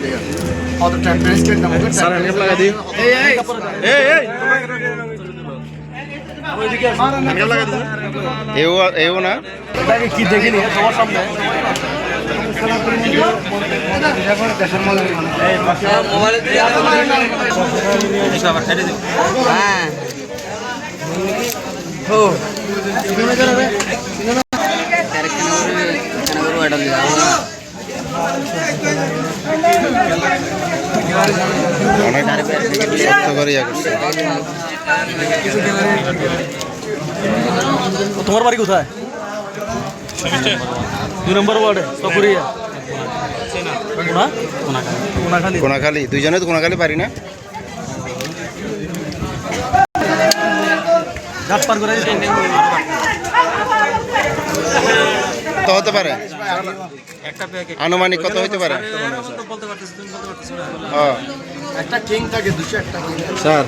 Other transparent number. Sir, any lagay di? Hey! Any lagay di? এও না কি দেখিনি তোমার সামনে হ্যাঁ ও অনেক শক্ত করে ইয়া করছে। তোমার বাড়ি কোথায়? 2 নম্বর ওয়ার্ডে সপুরিয়া কোনাখালী। কোনাখালী দুইজনে তো কোনাখালী পারি না। ঘাট পার করে তো হতে পারে আনুমানিক কত হইতে পারে? একটা কিং থাকে 200 একটা কিং। স্যার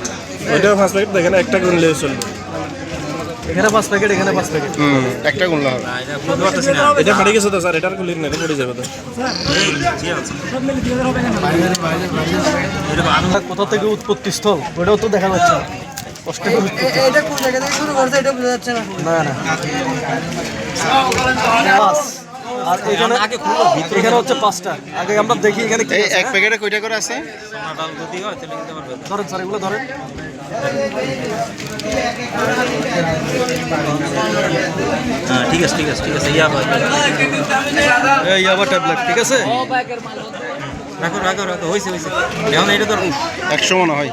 ওইটাও 5 প্যাকেট দেখেন, একটা করে নিলে চলবে। এখানে 5 প্যাকেট, এখানে 5 প্যাকেট। একটা গুনলে হবে। এটা ফাটে গেছে তো স্যার, এটার কুলির না, এটা পড়ে যাবে তো। কোথা থেকে উৎপত্তি স্থল ওটাও তো দেখা যাচ্ছে না। কষ্ট করে এটা কোন জায়গা থেকে শুরু করছে এটা বোঝা যাচ্ছে না। না না পাঁচ। আর এখানে এখানে হচ্ছে 5টা। আগে আমরা দেখি এখানে কি এই আছে। এক প্যাকেটে কয়টা করে আছে? ধরেন স্যার, এগুলো ধরেন। ঠিক আছে এই আবার ট্যাবলেট, ঠিক আছে। রাখো হয়েছে এখন এটা তো 100 মনে হয়।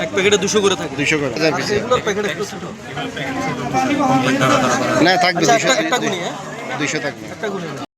এক প্যাকেটে 200 করে থাকে। 200 করে হাজার পিসে এগুলোর প্যাকেট একটু ছোট। না থাকবে আচ্ছা, 200 একটা গুনি, হ্যাঁ 200 থাকবে। একটা গুনি।